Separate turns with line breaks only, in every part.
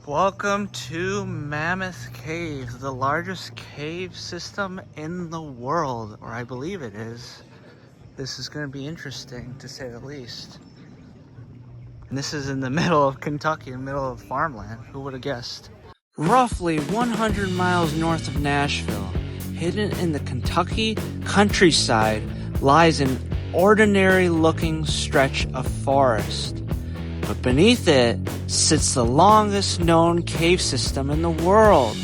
Welcome to Mammoth Cave, the largest cave system in the world, or I believe it is. This is going to be interesting, to say the least. And this is in the middle of Kentucky, in the middle of farmland. Who would have guessed? Roughly 100 miles north of Nashville, hidden in the Kentucky countryside, lies an ordinary-looking stretch of forest. But beneath it sits the longest known cave system in the world.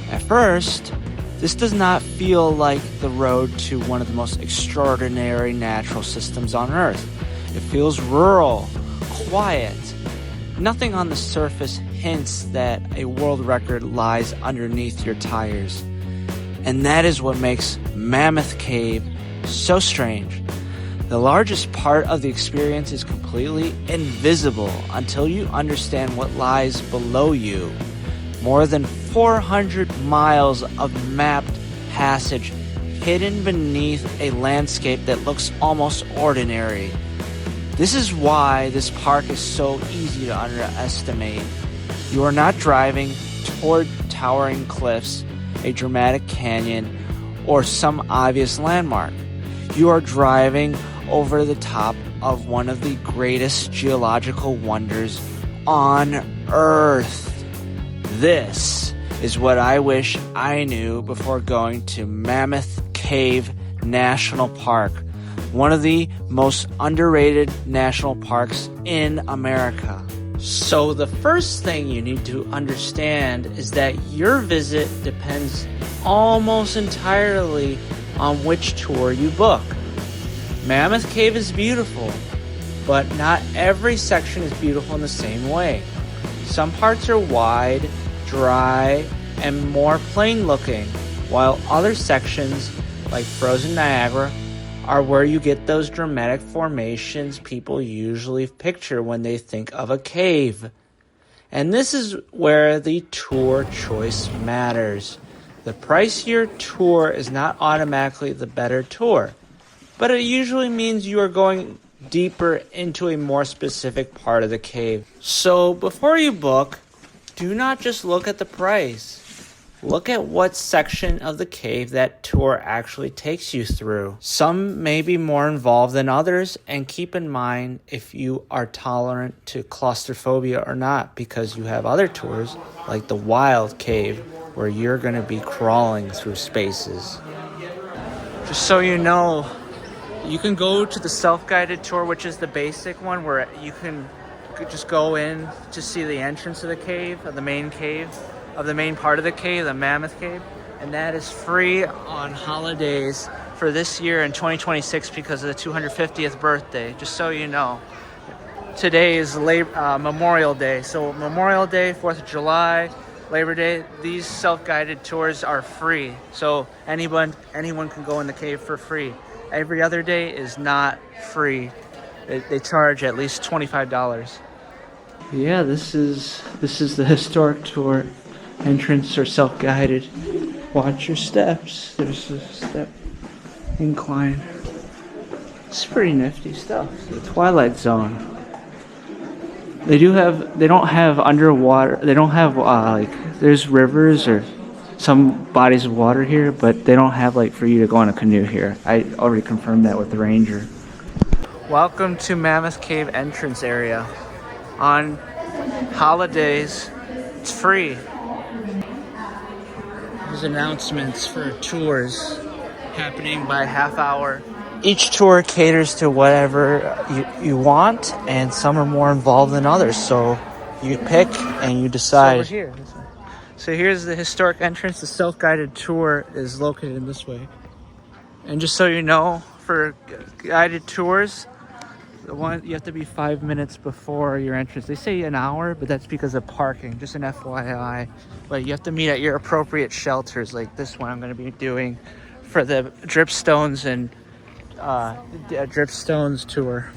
At first, this does not feel like the road to one of the most extraordinary natural systems on Earth. It feels rural, quiet. Nothing on the surface hints that a world record lies underneath your tires. And that is what makes Mammoth Cave so strange. The largest part of the experience is completely invisible until you understand what lies below you. More than 400 miles of mapped passage hidden beneath a landscape that looks almost ordinary. This is why this park is so easy to underestimate. You are not driving toward towering cliffs, a dramatic canyon, or some obvious landmark. You are driving over the top of one of the greatest geological wonders on Earth. This is what I wish I knew before going to Mammoth Cave National Park, one of the most underrated national parks in America. So the first thing you need to understand is that your visit depends almost entirely on which tour you book. Mammoth Cave is beautiful, but not every section is beautiful in the same way. Some parts are wide, dry, and more plain looking, while other sections, like Frozen Niagara, are where you get those dramatic formations people usually picture when they think of a cave. And this is where the tour choice matters. The pricier tour is not automatically the better tour, but it usually means you are going deeper into a more specific part of the cave. So before you book, do not just look at the price. Look at what section of the cave that tour actually takes you through. Some may be more involved than others, and keep in mind if you are tolerant to claustrophobia or not, because you have other tours like the Wild Cave where you're going to be crawling through spaces. Just so you know, you can go to the self-guided tour, which is the basic one, where you can just go in to see the entrance of the cave, of the main part of the cave, the Mammoth Cave. And that is free on holidays for this year in 2026 because of the 250th birthday, just so you know. Today is Memorial Day. So Memorial Day, 4th of July, Labor Day, these self-guided tours are free. So anyone can go in the cave for free. Every other day is not free. They charge at least $25. Yeah, this is the historic tour entrance, or self-guided. Watch your steps. There's a step incline. It's pretty nifty stuff. The Twilight Zone. They don't have underwater. They don't have there's rivers or some bodies of water here, but they don't have for you to go on a canoe here. I already confirmed that with the ranger. Welcome to Mammoth Cave entrance area. On holidays, it's free. There's announcements for tours happening by half hour. Each tour caters to whatever you want, and some are more involved than others, so you pick and you decide. It's over here. So here's the historic entrance. The self-guided tour is located this way. And just so you know, for guided tours, you have to be 5 minutes before your entrance. They say an hour, but that's because of parking, just an FYI. But you have to meet at your appropriate shelters, like this one I'm going to be doing for the Dripstones and Dripstones Tour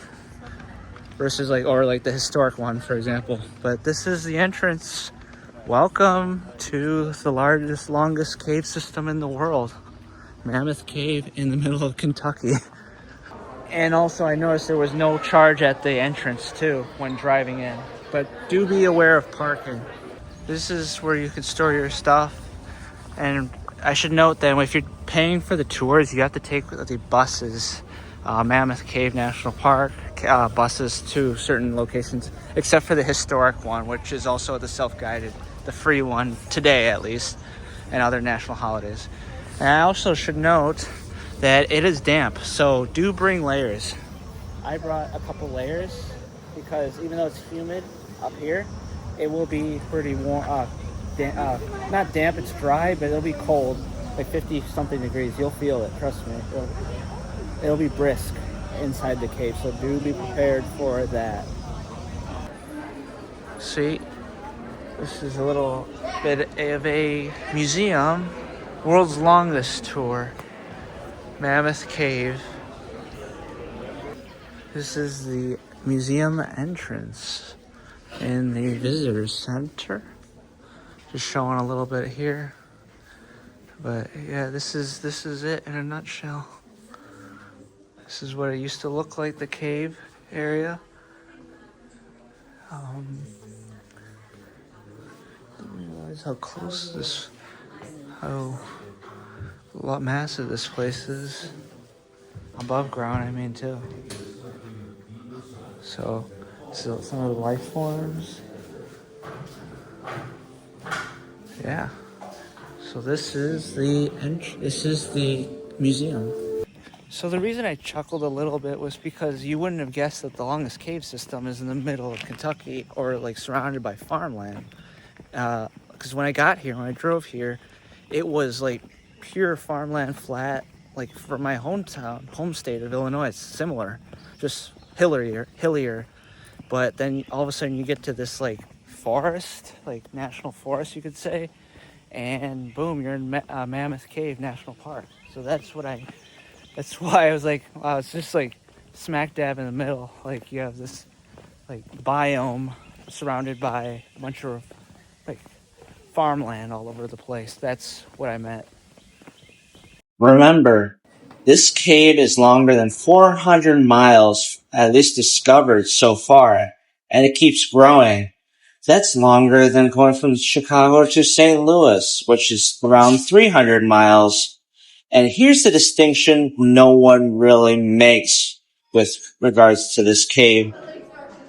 versus the historic one, for example. But this is the entrance. Welcome to the longest cave system in the world, Mammoth Cave in the middle of Kentucky. And also I noticed there was no charge at the entrance too when driving in, but do be aware of parking. This is where you can store your stuff. And I should note that if you're paying for the tours, you have to take the buses, Mammoth Cave National Park, buses to certain locations, except for the historic one, which is also the self-guided, the free one, today at least, and other national holidays. And I also should note that it is damp, so do bring layers. I brought a couple layers because even though it's humid up here, it will be pretty warm. Not damp, it's dry, but it'll be cold, like 50 something degrees. You'll feel it, trust me. It'll be brisk inside the cave, so do be prepared for that. See, this is a little bit of a museum. World's longest tour, Mammoth Cave. This is the museum entrance in the visitor center. Just showing a little bit here. But yeah, this is it in a nutshell. This is what it used to look like, the cave area. I didn't realize how close this, how massive this place is. Above ground, I mean, too. So some of the life forms. Yeah. So this is the museum. So the reason I chuckled a little bit was because you wouldn't have guessed that the longest cave system is in the middle of Kentucky or like surrounded by farmland. Because when I got here, when I drove here, it was like pure farmland, flat. Like from my home state of Illinois, it's similar, just hillier. But then all of a sudden you get to this like forest, like national forest, you could say, and boom, you're in Mammoth Cave National Park. So that's why I was like, wow, it's just like smack dab in the middle. Like you have this like biome surrounded by a bunch of like farmland all over the place. That's what I meant.
Remember, this cave is longer than 400 miles, at least discovered so far, and it keeps growing. That's longer than going from Chicago to St. Louis, which is around 300 miles. And here's the distinction no one really makes with regards to this cave.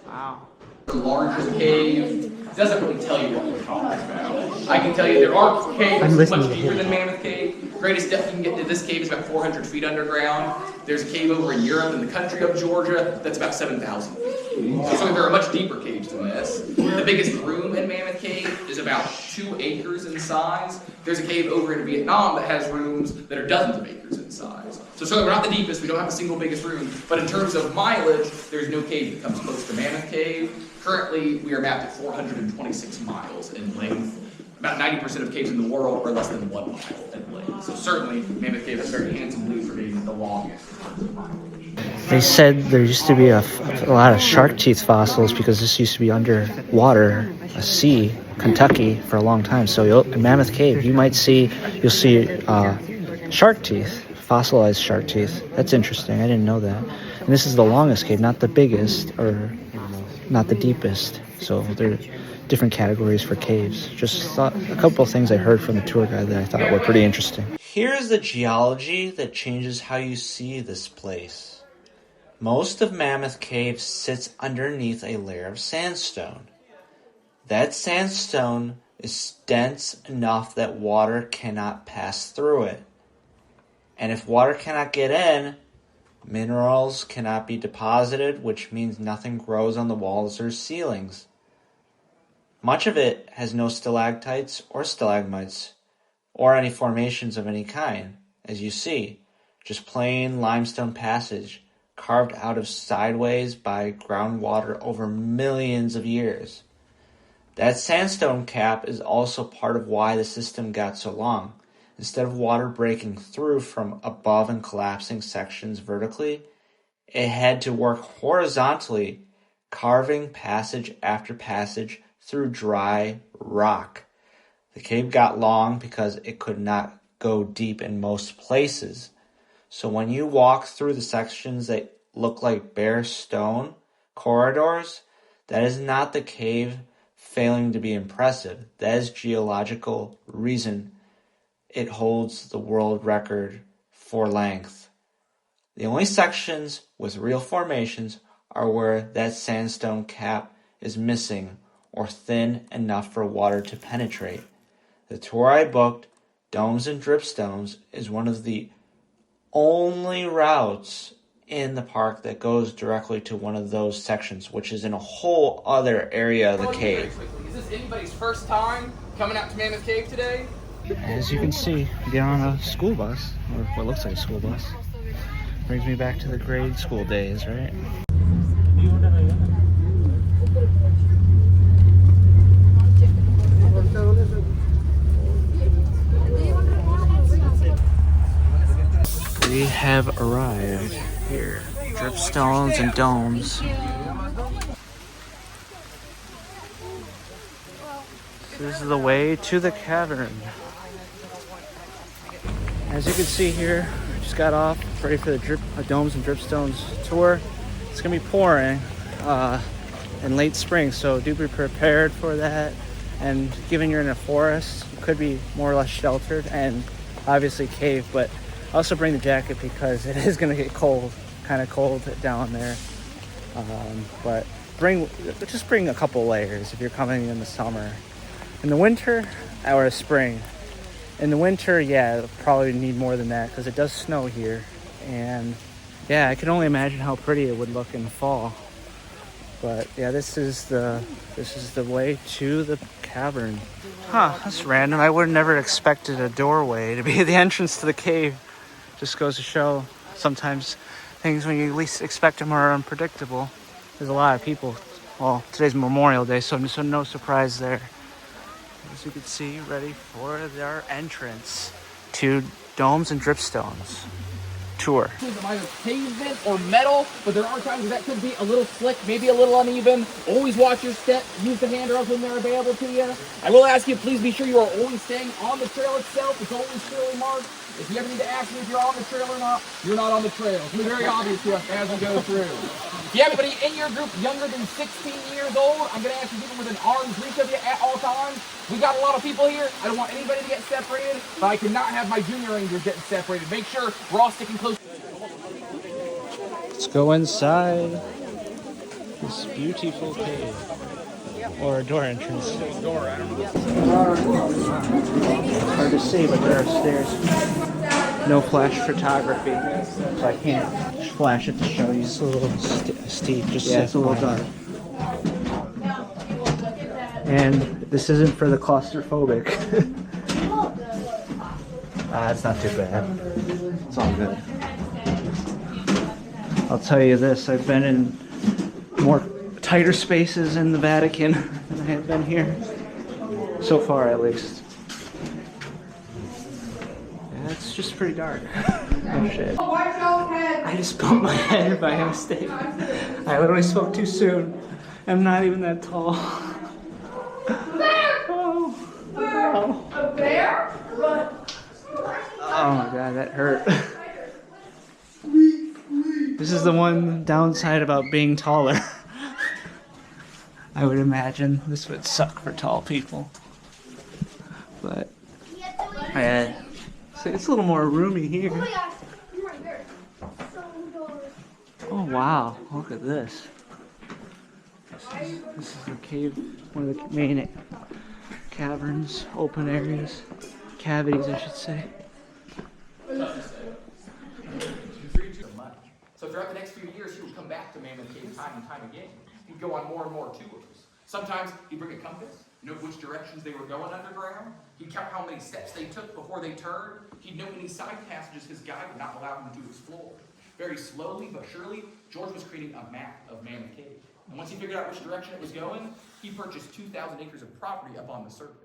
Wow.
The largest cave doesn't really tell you what we're talking about. I can tell you there are caves much deeper than Mammoth Cave. Greatest depth you can get into this cave is about 400 feet underground. There's a cave over in Europe in the country of Georgia that's about 7,000 feet. So there are much deeper caves than this. The biggest room in Mammoth Cave is about 2 acres in size. There's a cave over in Vietnam that has rooms that are dozens of acres in size. So certainly we're not the deepest, we don't have the single biggest room, but in terms of mileage, there's no cave that comes close to Mammoth Cave. Currently, we are mapped at 426 miles in length. About 90% of caves in the world are less than 1 mile in length. So certainly, Mammoth Cave has a very handsome lead for being the longest in terms of mileage.
They said there used to be a lot of shark teeth fossils because this used to be underwater, a sea, Kentucky, for a long time. So in Mammoth Cave, you'll see shark teeth, fossilized shark teeth. That's interesting. I didn't know that. And this is the longest cave, not the biggest or not the deepest. So there are different categories for caves. Just thought a couple of things I heard from the tour guide that I thought were pretty interesting.
Here's the geology that changes how you see this place. Most of Mammoth Cave sits underneath a layer of sandstone. That sandstone is dense enough that water cannot pass through it. And if water cannot get in, minerals cannot be deposited, which means nothing grows on the walls or ceilings. Much of it has no stalactites or stalagmites, or any formations of any kind, as you see, just plain limestone passage carved out of sideways by groundwater over millions of years. That sandstone cap is also part of why the system got so long. Instead of water breaking through from above and collapsing sections vertically, it had to work horizontally, carving passage after passage through dry rock. The cave got long because it could not go deep in most places. So when you walk through the sections that look like bare stone corridors, that is not the cave failing to be impressive. That is geological reason it holds the world record for length. The only sections with real formations are where that sandstone cap is missing or thin enough for water to penetrate. The tour I booked, Domes and Dripstones, is one of the only routes in the park that goes directly to one of those sections, which is in a whole other area of the cave.
Is this anybody's first time coming out to Mammoth Cave today?
As you can see, get on a school bus, or what looks like a school bus. Brings me back to the grade school days, right? We have arrived here. Dripstones and Domes. This is the way to the cavern. As you can see here, just got off, ready for the Domes and Dripstones tour. It's gonna be pouring in late spring, so do be prepared for that. And given you're in a forest, you could be more or less sheltered, and obviously cave, but also bring the jacket because it is gonna get cold, kind of cold down there. But just bring a couple layers if you're coming in the summer. In the winter or spring. In the winter, yeah, it'll probably need more than that because it does snow here. And yeah, I can only imagine how pretty it would look in the fall. But yeah, this is the way to the cavern. Huh, that's random. I would have never expected a doorway to be the entrance to the cave. Just goes to show sometimes things when you least expect them are unpredictable. There's a lot of people. Well, today's Memorial Day, so no surprise there. As you can see, ready for their entrance to Domes and Dripstones Tour.
Either pavement or metal, but there are times that could be a little slick, maybe a little uneven. Always watch your step. Use the handrails when they're available to you. I will ask you, please be sure you are always staying on the trail itself. It's always clearly marked. If you ever need to ask me if you're on the trail or not, you're not on the trail. It's going to be very obvious to us as we go through. If you have anybody in your group younger than 16 years old, I'm going to ask you to keep them within arm's reach of you at all times. We got a lot of people here. I don't want anybody to get separated, but I cannot have my junior rangers getting separated. Make sure we're all sticking close.
Let's go inside this beautiful cave. Or a door entrance.
Door, I don't know.
Hard to see, but there are stairs. No flash photography, so I can't flash it to show you. It's a little steep, just yeah, it's a little dark. And this isn't for the claustrophobic. It's not too bad. It's all good. I'll tell you this, I've been in more tighter spaces in the Vatican than I have been here. So far, at least. Yeah, it's just pretty dark. Oh shit. I just bumped my head by mistake. I literally spoke too soon. I'm not even that tall. Oh.
A bear?
Oh my god, that hurt. This is the one downside about being taller. I would imagine this would suck for tall people. But yeah, so it's a little more roomy here. Oh wow, look at this. This is the cave, one of the main caverns, open areas, cavities I should say.
So throughout the next few years, he would come back to Mammoth Cave time and time again. He'd go on more and more tours. Sometimes he'd bring a compass, know which directions they were going underground. He'd count how many steps they took before they turned. He'd know any side passages his guide would not allow him to explore. Very slowly but surely, George was creating a map of Mammoth Cave. And once he figured out which direction it was going, he purchased 2,000 acres of property up on the surface.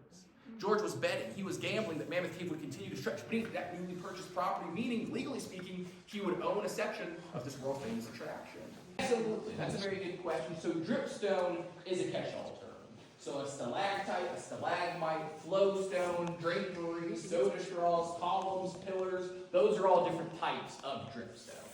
George was betting, he was gambling that Mammoth Cave would continue to stretch beneath that newly purchased property, meaning, legally speaking, he would own a section of this world-famous attraction. Absolutely, that's a very good question. So dripstone is a catch-all term. So a stalactite, a stalagmite, flowstone, drapery, soda straws, columns, pillars, those are all different types of dripstone.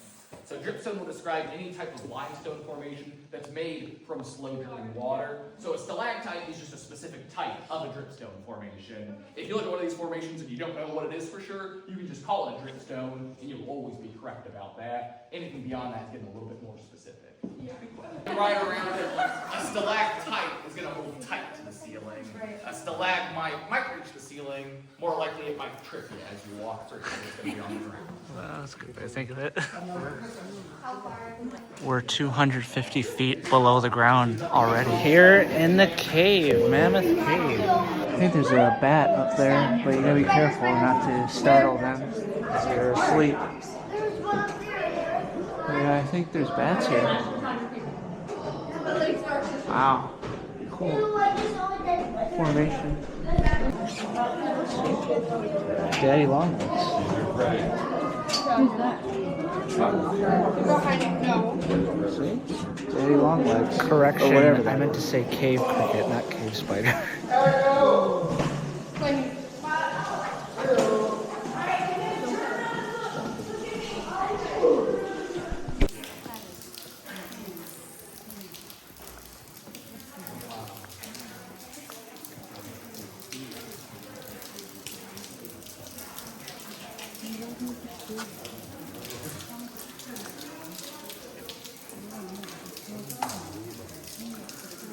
So dripstone will describe any type of limestone formation that's made from slow-draining water. So a stalactite is just a specific type of a dripstone formation. If you look at one of these formations and you don't know what it is for sure, you can just call it a dripstone, and you'll always be correct about that. Anything beyond that is getting a little bit more specific. Right around it, a stalactite is going to hold tight to the ceiling. A stalagmite might reach the ceiling. More likely, it might trip you as you walk through. It's going to be on the ground.
Well, that's a good way to think of it. We're 250 feet below the ground already. Here in the cave, Mammoth Cave. I think there's a bat up there, but you gotta be careful not to startle them as they're asleep. Yeah, I think there's bats here. Wow. Cool. Formation. Daddy Longlegs. See? Daddy Longlegs. Correction. Or whatever. I meant to say cave cricket, not cave spider.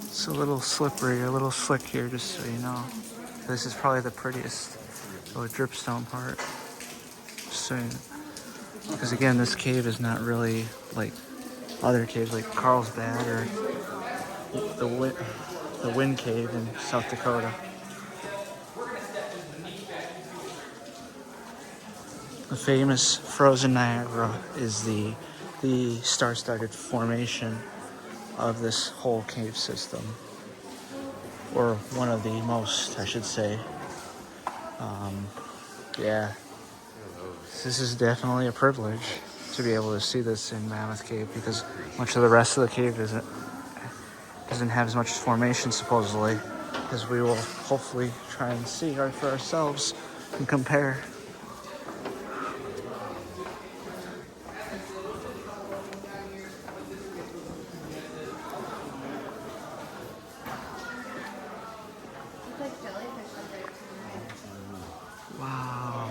It's a little slippery, a little slick here, just so you know. This is probably the prettiest dripstone part. Just so you know. Because again, this cave is not really like other caves like Carlsbad or the Wind Cave in South Dakota. The famous Frozen Niagara is the star-studded formation of this whole cave system, or one of the most, I should say. Yeah, this is definitely a privilege to be able to see this in Mammoth Cave, because much of the rest of the cave doesn't have as much formation, supposedly, as we will hopefully try and see for ourselves and compare. Wow.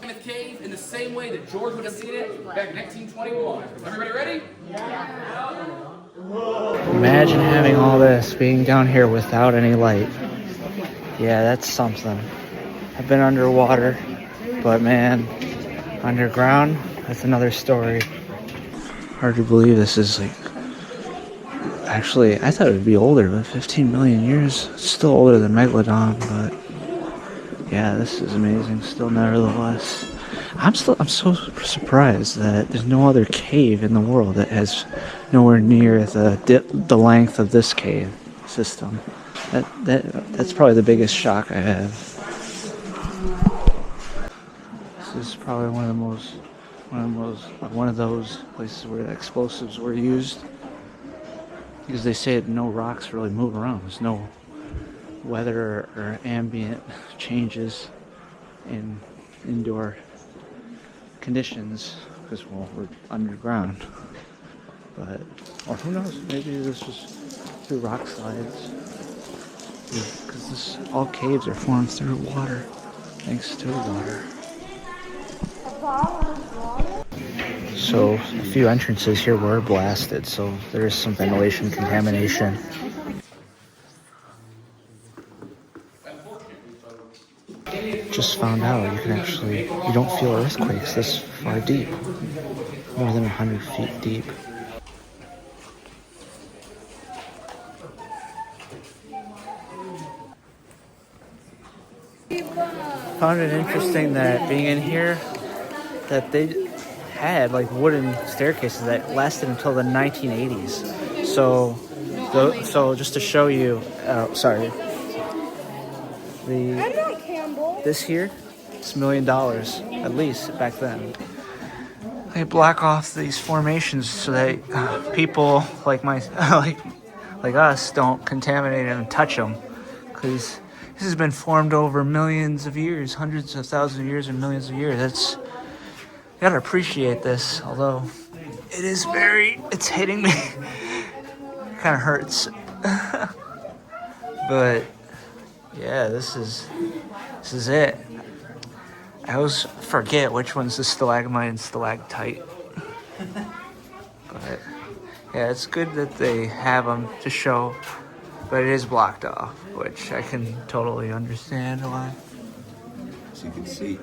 Mammoth Cave in the same way that George would have seen it back in 1921. Everybody ready?
Imagine having all this being down here without any light. Yeah, that's something. I've been underwater, but man, underground, that's another story. Hard to believe this is like, actually, I thought it would be older, but 15 million years. It's still older than Megalodon, but yeah, this is amazing still, nevertheless. I'm so surprised that there's no other cave in the world that has nowhere near the length of this cave system. That's probably the biggest shock I have. This is probably one of those places where explosives were used, because they say that no rocks really move around. There's no weather or ambient changes in indoor conditions, because, well, we're underground. But, or who knows, maybe this was through rock slides, because all caves are formed through water, thanks to water. So a few entrances here were blasted, so there is some ventilation contamination. Just found out you don't feel earthquakes this far deep, more than 100 feet deep. Found it interesting that being in here, that they had like wooden staircases that lasted until the 1980s. So just to show you, this here, it's $1 million at least back then. They block off these formations so that people like like us don't contaminate them and touch them, because this has been formed over millions of years, hundreds of thousands of years, and millions of years. You gotta appreciate this, although It is it's hitting me. Kind of hurts. But yeah, this is it. I always forget which one's the stalagmite and stalactite. But yeah, it's good that they have them to show, but it is blocked off, which I can totally understand why.
As you can see.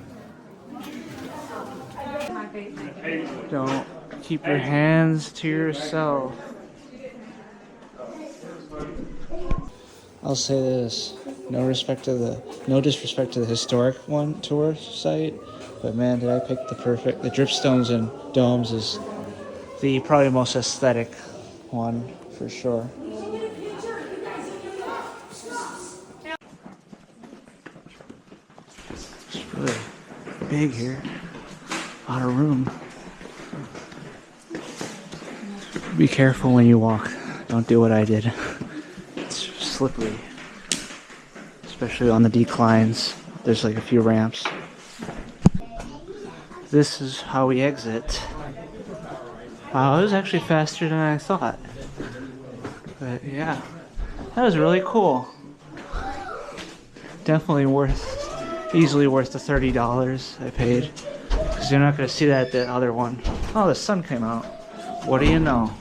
Don't keep your hands to yourself. I'll say this: no disrespect to the historic tour site, but man, did I pick the Dripstones and Domes is the probably most aesthetic one for sure. It's really big here. A lot of room. Be careful when you walk. Don't do what I did. It's slippery. Especially on the declines. There's like a few ramps. This is how we exit. Wow, it was actually faster than I thought. But yeah, that was really cool. Definitely easily worth the $30 I paid. Because you're not going to see that at the other one. Oh, the sun came out. What do you know?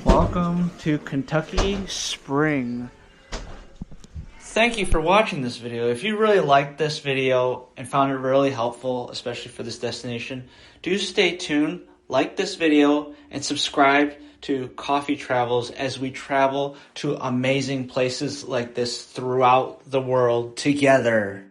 Welcome to Kentucky Spring.
Thank you for watching this video. If you really liked this video and found it really helpful, especially for this destination, do stay tuned, like this video, and subscribe to Coffee Travels as we travel to amazing places like this throughout the world together.